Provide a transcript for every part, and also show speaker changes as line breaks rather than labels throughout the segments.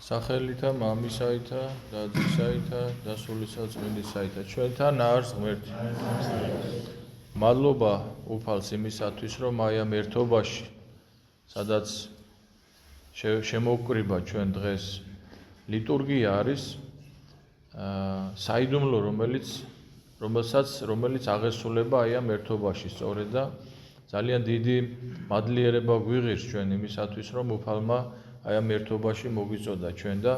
სახელითა მამისაითა და ძისაითა და სულისა წმინდისაითა ჩვენთან არის ღმერთი. მადლობა უფალს იმისათვის, რომ აი ამ ერთობაში, სადაც შემოვკრიბა ჩვენ დღეს ლიტურგია არის, საიდუმლო, რომელიც აღესრულება აი ამ ერთობაში სწორედ და ძალიან დიდი მადლიერება გვიღირს ჩვენ იმისათვის, რომ უფალმა აი ამ ერთობაში მოგვიწოდა ჩვენ და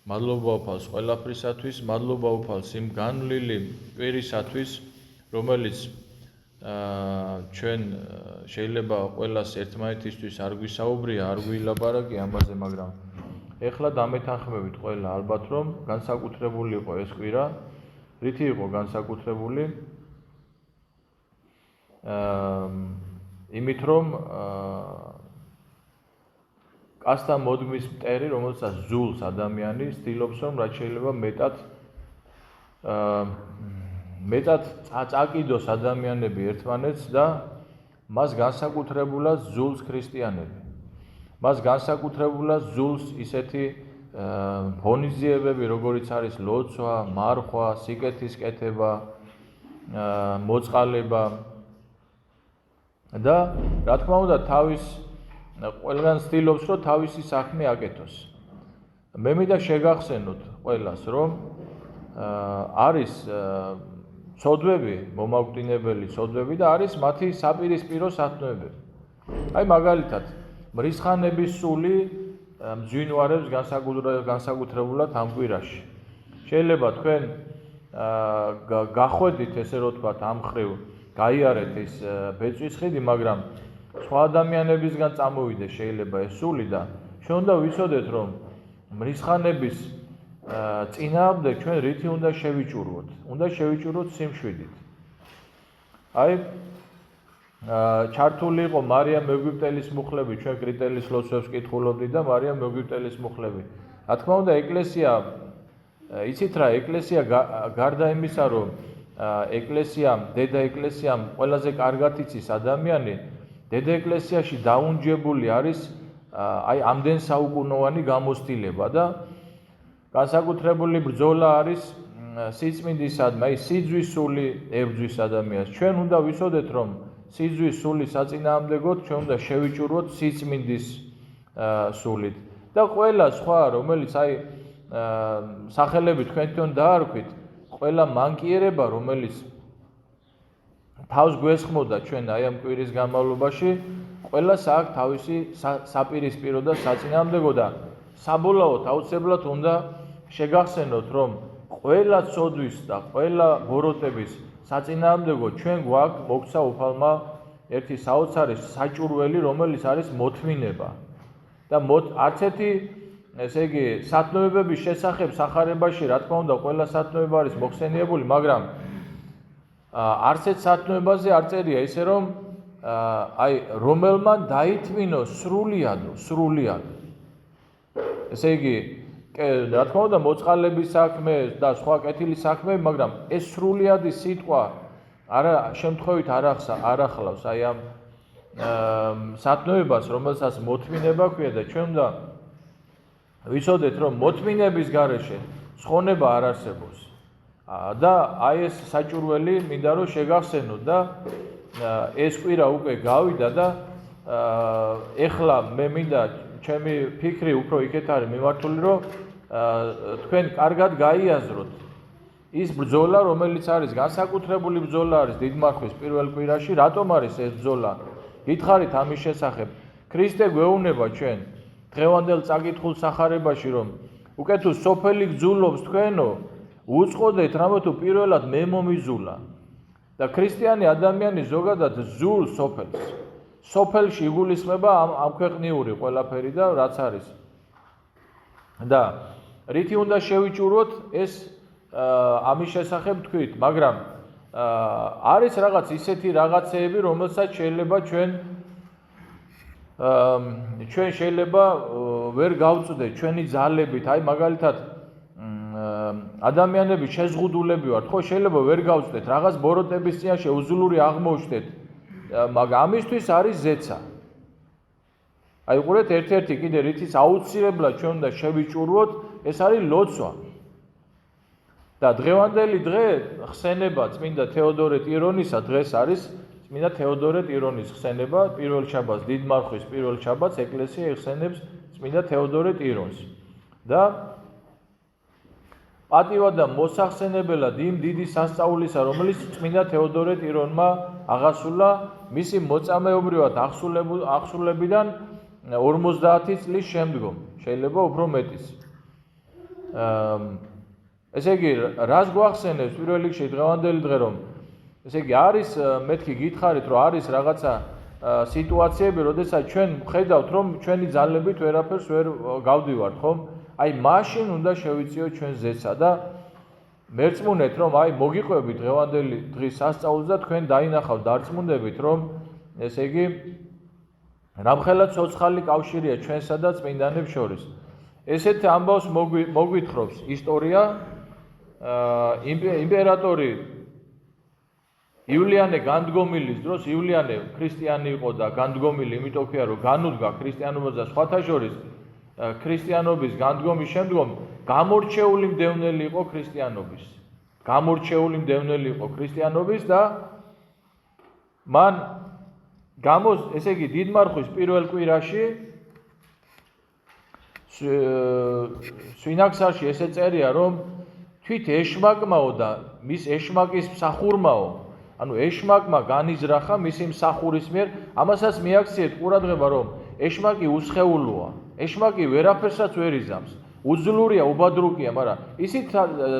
მადლობა უფალს ყველაფრისათვის, მადლობა უფალს იმ განვლილი კვირისათვის, რომელიც ჩვენ შეიძლება ყველას ერთმანეთისთვის არ გვისაუბრია, არ გვილაპარაკი ამაზე, მაგრამ ეხლა დამეთანხმებით ყველა ალბათ, რომ განსაკუთრებული იყო ეს კვირა, რითი იყო განსაკუთრებული? იმით, რომ კაცთა მოდგმის მტერი, რომელსაც ზულს ადამიანი ცდილობს, რომ რაც შეიძლება მეტად წაკიდოს ადამიანები ერთმანეთს და მას განსაკუთრებულად ზულს ქრისტიანები. მას განსაკუთრებულად ზულს ისეთი ღონისძიებები, როგორიც არის ლოცვა, მარხვა, სიკეთის კეთება, მოწყალება და რა თქმა უნდა ყველგან ცდილობს, რომ თავისი საქმე აკეთოს. მე მინდა შეგახსენოთ ყველას, რომ არის ცოდვები, მომაკვდინებელი ცოდვები და არის მათი საპირისპირო სათნოებები. აი მაგალითად, მრისხანების სული მძვინვარებს განსაკუთრებულად ამ კვირაში. შეიძლება თქვენ გახვედით, ესე რომ ვთქვათ, ამ ხრივ გაიარეთ ეს ბეწვის ხიდი, მაგრამ სხვა ადამიანებისგან წამოვიდეს შეიძლება ეს სული და ჩვენ უნდა ვიცოდეთ, რომ მრისხანების წინააღმდეგ ჩვენ რითი უნდა შევიჭურვოთ? უნდა შევიჭურვოთ სიმშვიდით. აი ჩართული იყო მარიამ მეგვიპტელის მუხლები, ჩვენ კრიტელის ლოცვებს კითხულობდით და მარიამ მეგვიპტელის მუხლები. რა თქმა უნდა, ეკლესია, იცით რა, ეკლესია გარდა იმისა, რომ დედა ეკლესიამ ყველაზე კარგად იცის ადამიანი, დედა ეკლესიაში დაუნჯებული არის აი ამდენ საუკუნოვანი გამოცდილება და განსაკუთრებული ბრძოლა არის სიწმინდისადმი, აი სიძვის სული ებრძვის ადამიანს. ჩვენ უნდა ვიცოდეთ, რომ სიძვის სულის საწინააღმდეგოდ ჩვენ უნდა შევიჭურვოთ სიწმინდის სულით და ყველა სხვა, რომელიც აი სახელები თქვენთან დაარქვით, ყველა მანკიერება, რომელიც თავს გვესხმოდა ჩვენ აი ამ კვირის განმავლობაში, ყველას აქვს თავისი საპირისპირო და საწინააღმდეგო და საბოლოოდ აუცილებლად უნდა შეგახსენოთ, რომ ყველა ცოდვის და ყველა ბოროტების საწინააღმდეგო ჩვენ გვაქვს მოგცა უფალმა ერთი საოცარი საჭურველი, რომელიც არის მოთმინება. და არც ერთი, ესე იგი, სათნოებების შესახებ სახარებაში, რა თქმა უნდა, ყველა სათნოება არის მოხსენიებული, მაგრამ არც ერთ სათნოებაზე არ წერია ისე, რომ აი რომელმან დაითმინო სრულიად. ესე იგი, რა თქმა უნდა, მოწყალების საქმე და სხვა კეთილის საქმე, მაგრამ ეს სრულიადი სიტყვა შემთხვევით არ ახლავს აი ამ სათნოებას, რომელსაც მოთმინება ქვია და ჩვენ უნდა ვიცოდეთ, რომ მოთმინების გარეშე ცხონება არ არსებობს. და აი ეს საჭურველი მინდა რომ შეგახსენოთ და ეს კვირა უკვე გავიდა და ეხლა მე მინდა ჩემი ფიქრი უფრო იქეთ არის მიმართული, რომ თქვენ კარგად გაიაზროთ ის ბრძოლა, რომელიც არის განსაკუთრებული ბრძოლა არის დიდმარხვის პირველ კვირაში. რატომ არის ეს ბრძოლა? გითხარით ამის შესახებ. ქრისტე გვეუბნება ჩვენ დღევანდელ წაკითხულ სახარებაში, რომ უკვე თუ სოფელი გძულობს თქვენო, უწყოდეთ, რამე თუ პირველად მე მომიზულა. და ქრისტიანი ადამიანი ზოგადად ზულ სოფელს. სოფელში იგულისხმება ამ ქვეყნიური ყველაფერი და რაც არის. და რითი უნდა შევიჭურვოთ ეს ამის შესახებ თქვით, მაგრამ არის რაღაც ისეთი რაღაცეები, რომელსაც შეიძლება ჩვენ შეიძლება ვერ გავწვდეთ ჩვენი ძალებით. აი მაგალითად ადამიანები შეზღუდულები ვართ, ხო, შეიძლება ვერ გავწვდეთ რაღაც ბოროტების წინაშე უზულური აღმოჩნდეთ, მაგრამ ამისთვის არის ზეცა. აი უყურეთ ერთ-ერთი კიდე რითიც აუცილებლად ჩვენ უნდა შევიჭურვოთ, ეს არის ლოცვა. და დღევანდელი დღე ხსენება წმინდა თეოდორე ტირონისა დღეს არის წმინდა თეოდორე ტირონის ხსენება პირველ შაბათს, დიდ მარხვის პირველ შაბათს ეკლესია იხსენებს წმინდა თეოდორე ტირონს. და პატივად და მოსახსენებელად იმ დიდი სასწაულისა, რომელიც წმინდა თეოდორე ტირონმა აღასრულა მისი მოწამეობრივად აღსრულებიდან 50 წლის შემდგომ, შეიძლება უფრო მეტიც. ესე იგი, რას გვახსენებს პირველ რიგში დღევანდელი დღე, რომ ესე იგი არის მეთქი გითხარით, რომ არის რაღაცა სიტუაციები, როდესაც ჩვენ ვხედავთ, რომ ჩვენი ძალებით ვერაფერს ვერ გავდივართ, ხომ? აი მაშინ უნდა შევიწიოთ ჩვენ ზეცსა და მერწმუნეთ, რომ აი მოგიყვებით დღევანდელი დღის სასწაულს და თქვენ დაინახავთ დარწმუნდებით, რომ ესე იგი რამხელა ცოცხალი კავშირია ჩვენსა და წმინდანებს შორის. ესეთ ამბავს მოგვითხრობს ისტორია. იმპერატორი იულიანე განდგომილის დროს, იულიანე ქრისტიანი იყო და განდგომილი იმიტომ ქვია, რომ განუდგა ქრისტიანობას და სხვათა შორის ქრისტიანობის განდგომის შემდგომ გამორჩეული მდევნელი იყო ქრისტიანობის. გამორჩეული მდევნელი იყო ქრისტიანობის და მან ესე იგი დიდ მარხვის პირველ კვირაში სვინაქსარში ესე წერია, რომ თვით ეშმაკმაო და მის ეშმაკის მსახურმაო, ანუ ეშმაკმა განიზრახა მისი მსახურის მიერ, ამასაც მიაქციეთ ყურადღება, რომ ეშმაკი უსხეულოა, ეშმაკი ვერაფერსაც ვერ იზამს, უძლურია, უბადრუკია, მაგრამ ისიც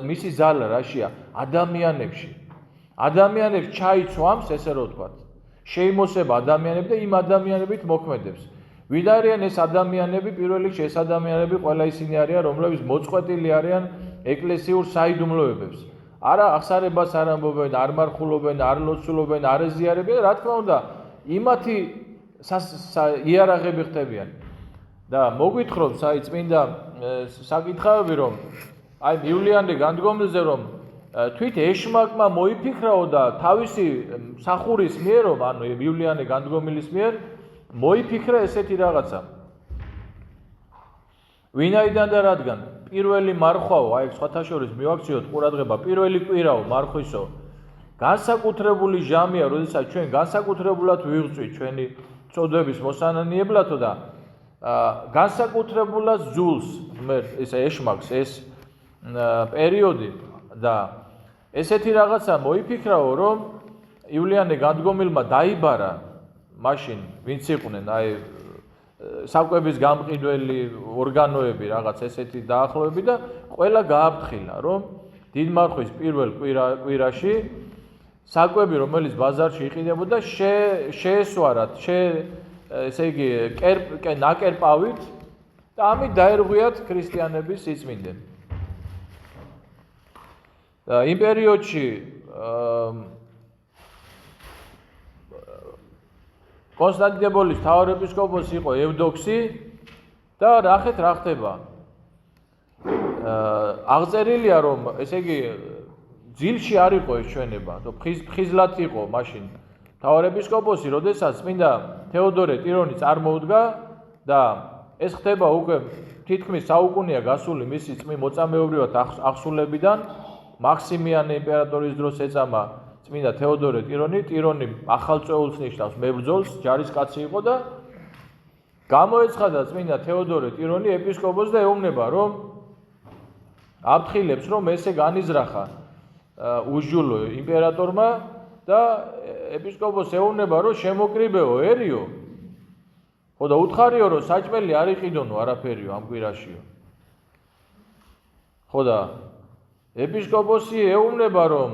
მისი ძალა რაშია? ადამიანებში. ადამიანებს ჩაიცვამს, ესე რომ ვთქვათ, შეიმოსება ადამიანები და იმ ადამიანებით მოქმედებს. ვინ არიან ეს ადამიანები? პირველ რიგში ეს ადამიანები ყველა ისინი არიან, რომლებიც მოწყვეტილი არიან ეკლესიურ საიდუმლოებებს. არა აღსარებას არ ამბობენ, არ მარხულობენ, არ ლოცულობენ, არ ეზიარებიან, რა თქმა უნდა, იმათი იარაღები ხდებიან. და მოგვითხრობს აი წმინდა საკითხავები, რომ აი იულიანე განდგომილზე, რომ თვით ეშმაკმა მოიფიქრაო და თავისი მსახურის მიერო, ანუ იულიანე განდგომილის მიერ მოიფიქრა ესეთი რაღაცა. ვინაიდან და რადგან პირველი მარხვაო, აი სხვათა შორის მივაქციოთ ყურადღება, პირველი კვირაო მარხვისო, განსაკუთრებული ჟამია, როდესაც ჩვენ განსაკუთრებულად ვიღწვით ჩვენი წოდების მოსანანიებლათო და განსაკუთრებულად ზულს ეს ეშმაკს ეს პერიოდი და ესეთი რაღაცა მოიფიქრაო, რომ იულიანე განდგომილმა დაიბარა მაშინ ვინც იყვნენ აი საკვების გამყიდველი ორგანოები რაღაც ესეთი დაახლოები და ყველა გააფრთხილა, რომ დიდ მარხვის პირველ კვირაში საკვები, რომელიც ბაზარში იყიდებოდა, შეესვარათ, ესე იგი ნაკერპავით და ამით დაერღვიათ ქრისტიანების სიწმინდე. იმ პერიოდში კონსტანტინოპოლის მთავარეპისკოპოსი იყო ევდოქსი და ნახეთ რა ხდება. აღწერილია, რომ ესე იგი ძილში არ იყო ეს ჩვენება, ფხიზლად იყო მაშინ მთავარეპისკოპოსი, როდესაც წმინდა თეოდორე ტირონი წარმოუდგა და ეს ხდება უკვე თითქმის საუკუნეა გასული მისი მოწამეობრივად აღსრულებიდან. მაქსიმიანე იმპერატორის დროს ეწამა წმინდა თეოდორე ტირონი ახალწეულს ნიშნავს, მებრძოლს, ჯარისკაცი იყო და გამოეცხადა წმინდა თეოდორე ტირონი ეპისკოპოსს და ეუბნება, რომ აფრთხილებს, რომ ესე განიზრახა უსჯულო იმპერატორმა და ეპისკოპოსს ეუბნება, რომ შემოკრიბეოერიო. ხო და უთხარიო, რომ საჭმელი არ იყიდონო არაფერიო ამ კვირაშიო. ხო და ეპისკოპოსი ეუბნება, რომ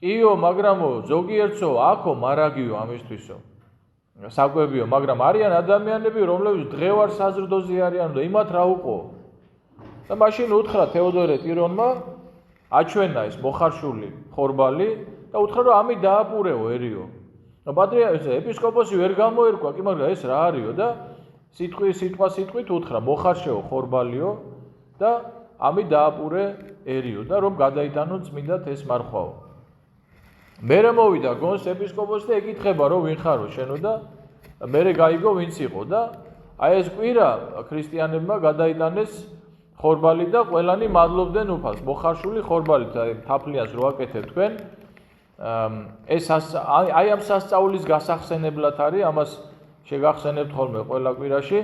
კიო, მაგრამ ზოგიერთო აქო მარაგიო ამისთვისო. საკვებიო, მაგრამ არიან ადამიანები, რომლებიც დღევარ საზრდოზე არიან და იმათ რა უყო. და მაშინ უთხრა თეოდორე ტირონმა, აჩვენა ეს მოხარშული ხორბალი და უთხრა, რომ ამით დააპურეოერიო. ეპისკოპოსი ვერ გამოერკვა, კი მაგრამ ეს რა არისო და სიტყვით უთხრა, მოხარშეო ხორბალიო და ამით დააპურეერიო და რომ გადაიტანონ წმინდად ეს მარხვაო. მერე მოვიდა გონს ეპისკოპოსი და ეკითხება, რომ ვინ ხარო შენო და მერე გაიგო ვინც იყო და აი ეს კვირა ქრისტიანებმა გადაიტანეს ხორბალი და ყველანი მადლობდნენ უფალს. მოხარშული ხორბალით, აი თაფლიანს რო აკეთებ თქვენ, ეს აი ამ სასწაულის გასახსენებლად არის, ამას შეგახსენებთ ხოლმე ყველა კვირაში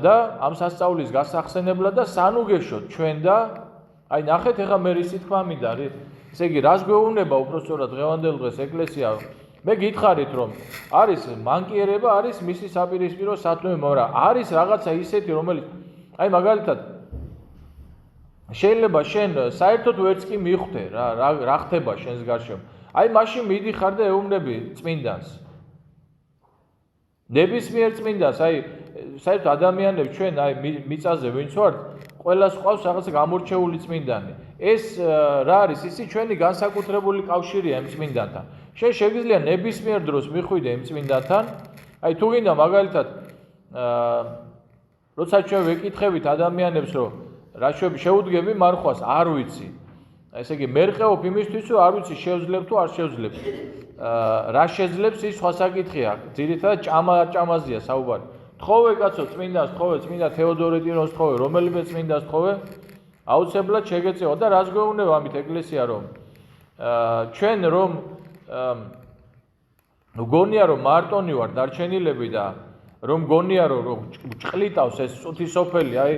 და ამ სასწაულის გასახსენებლად და სანუგეშოთ ჩვენ და აი ნახეთ ეხა მე რისი თქმა მინდა არის. ესე იგი რას გვეუბნება უпростоრად დღევანდელ დღეს ეკლესია? მე გითხარით რომ არის მანკიერება, არის მისი საპირისპირო სათნოება, მაგრამ არის რაღაცა ისეთი რომელიც აი მაგალითად შეიძლება შენ საერთოდ ვერც კი მიხვდე რა ხდება შენს გარშემო. აი მაშინ მიდიხარ და ეუბნები წმინდანს. ნებისმიერ წმინდანს, აი საერთოდ ადამიანებს ჩვენ აი მიწაზე ვინც ვართ, ყველას ყავს რაღაცა გამორჩეული წმინდანი. ეს რა არის? ისი ჩვენი განსაკუთრებული კავშირია იმ წმინდანთან. შენ შეგიძლია ნებისმიერ დროს მიხვიდე იმ წმინდანთან. აი თუ გინდა მაგალითად როცა ჩვენ ვეკითხებით ადამიანებს რომ რა შეუდგები მარხვას, არ ვიცი. ესე იგი მერყეობ იმისთვის რომ არ ვიცი შევძლებ თუ არ შევძლებ. რა შეძლებს ის სხვა საკითხია. ძირითადად ჭამაზია საუბარი. თხოვე კაცო წმინდანს, თხოვე წმინდა თეოდორე ტირონს, თხოვე რომელიმე წმინდანს თხოვე. აუცილებლად შეგეწევა და რას გვეუბნება ამით ეკლესია რომ ჩვენ რომ გონია რომ მარტონი ვარ დარჩენილები და რომ გონია რომ ჭყლიტავს ეს წუთი სოფელი, აი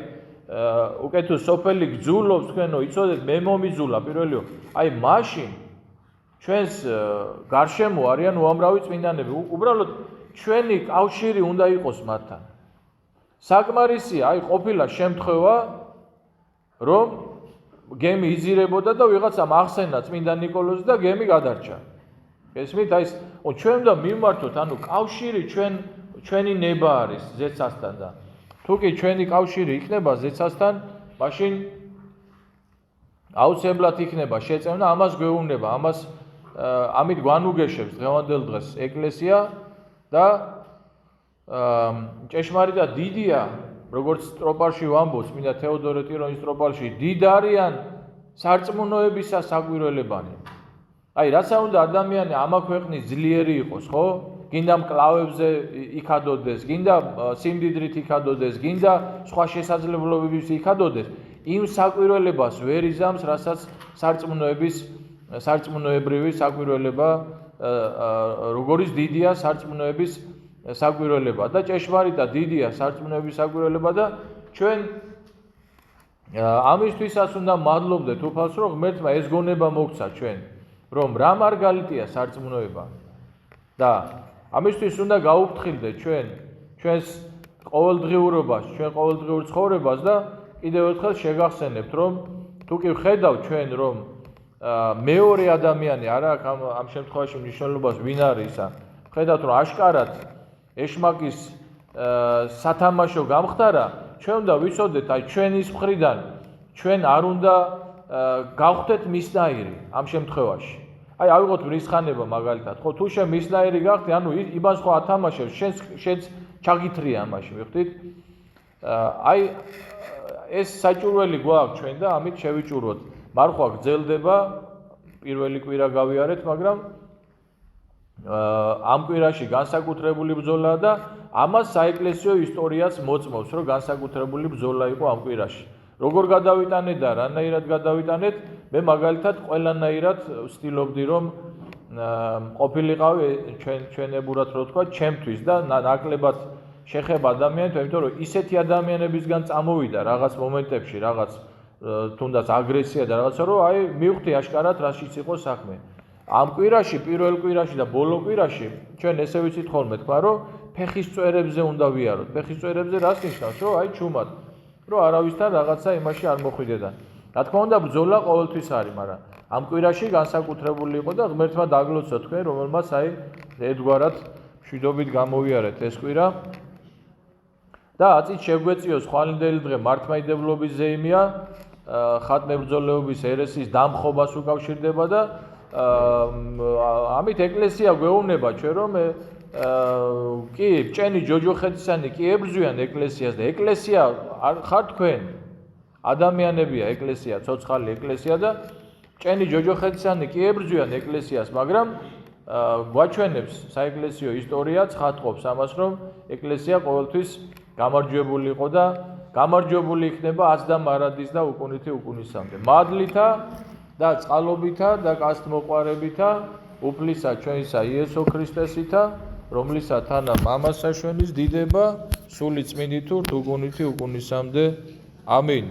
უკეთო სოფელი გძულობს თქვენო, იცოდეთ მე მომიძულა პირველიო. აი მაშინ ჩვენს გარშემო არიან უამრავი წმინდანები. უბრალოდ ჩვენი კავშირი უნდა იყოს მათთან. საკმარისია, აი ყოფილა შემთხვევა რომ გემი იზირებოდა და ვიღაცამ ახსენა წმინდა ნიკოლოზი და გემი გადარჩა. ესმით, აი ჩვენ უნდა მიმართოთ, ანუ კავშირი ჩვენი ნება არის ზეცასთან და თუ კი ჩვენი კავშირი იქნება ზეცასთან, მაშინ აუცილებლად იქნება შეწევნა, ამას გვეუბნება, ამით გვანუგეშებს დღევანდელ დღეს ეკლესია და ჭეშმარიტად დიდია, როგორც სტროპარში ვამბობ, წმინდა თეოდორე ტირონის სტროპარში, დიდ არიან სარწმუნოებისა საკვირველებანი. აი რაცა უნდა ადამიანი ამა ქვეყნის ძლიერი იყოს, ხო? გინდა მკლავებზე იქადოდეს, გინდა სიმდიდრით იქადოდეს, გინდა სხვა შესაძლებლობებით იქადოდეს, იმ საკვირველებას ვერ იზამს, რასაც სარწმუნოებრივი საკვირველება, როგორც დიდია სარწმუნოების საკვირველება და ჭეშმარიტად დიდია სარწმუნოების საკვირველება და ჩვენ ამისთვისაც უნდა მადლობდეთ უფალს, რომ ღმერთმა ეს გონება მოგცა ჩვენ, რომ რა მარგალიტია სარწმუნოება და ამისთვის უნდა გაუფრთხილდეთ ჩვენს ყოველდღიურობას, ჩვენ ყოველდღიურ ცხოვრებას და კიდევ ერთხელ შეგახსენებთ, რომ თუ კი ვხედავთ ჩვენ, რომ მეორე ადამიანი არ აქვს ამ შემთხვევაში მნიშვნელობას ვინ არის ისა, ვხედავთ, რომ აშკარად ეშმაკის სათამაშო გამხდარა, ჩვენ უნდა ვიცოდეთ, აი ჩვენის მხრიდან ჩვენ არ უნდა გავხდეთ მისნაირი ამ შემთხვევაში. აი ავიღოთ მრისხანება მაგალითად, ხო თუ შენ მისნაირი გახდი, ანუ იმას ხო ათამაშებს, შენც ჩაგითრია ამაში, მიხვდით? აი ეს საჭურველი გვაქვს ჩვენ და ამით შევიჭურვოთ. მარხვა გრძელდება, პირველი კვირა გავიარეთ, მაგრამ ამ კვირაში განსაკუთრებული ბრძოლაა და ამას საეკლესიო ისტორიაც მოწმობს, რომ განსაკუთრებული ბრძოლა იყო ამ კვირაში. როგორ გადავიტანეთ და რანაირად გადავიტანეთ, მე მაგალითად ყველანაირად ვცდილობდი, რომ ყოფილიყავი ჩვენებურად რო თქვა, ჩემთვის და ნაკლებად შეხება ადამიანებს, იმიტომ რომ ისეთი ადამიანებისგან წამოვიდა რაღაც მომენტებში, რაღაც თუნდაც აგრესია და რაღაცა, რომ აი მივხვდი აშკარად რაშიც იყო საქმე. ამ კვირაში, პირველ კვირაში და ბოლო კვირაში ჩვენ ესე ვიცით ხოლმე თქვა, რომ ფეხის წვერებზე უნდა ვიაროთ. ფეხის წვერებზე რას ნიშნავს, რომ აი ჩუმად, რომ არავისთან რაღაცა იმაში არ მოხვიდედა. რა თქმა უნდა, ბრძოლა ყოველთვის არის, მაგრამ ამ კვირაში განსაკუთრებული იყო და ღმერთმა დაგლოცვა თქვენ, რომელმაც აი ერთგვარად მშვიდობით გამოვიარეთ ეს კვირა. და აწით შეგვეციოს ხვალინდელი დღე მართლმადიდებლობის ზეიმია, ხატმე ბრძოლეობის ერესის დამხობას უკავშირდება და ამით ეკლესია გვეუბნება ჩვენ, რომ კი ბჭენი ჯოჯოხეთისანი კი ებრძვიან ეკლესიას და ეკლესია არ ხარ თქვენ, ადამიანებია ეკლესია, ცოცხალი ეკლესია და ბჭენი ჯოჯოხეთისანი კი ებრძვიან ეკლესიას, მაგრამ გვაჩვენებს საეკლესიო ისტორია ცხადყოფს ამას, რომ ეკლესია ყოველთვის გამარჯვებული იყო და გამარჯვებული იქნება აც და მარადის და უკუნითი უკუნისამდე. მადლითა და წყალობითა და კაცთმოყვარებითა უფლისა ჩვენისა იესო ქრისტესითა, რომლისა თანა მამასა ჩვენის დიდება, სული წმინდით ურთ უკუნითი უკუნისამდე. ამინ.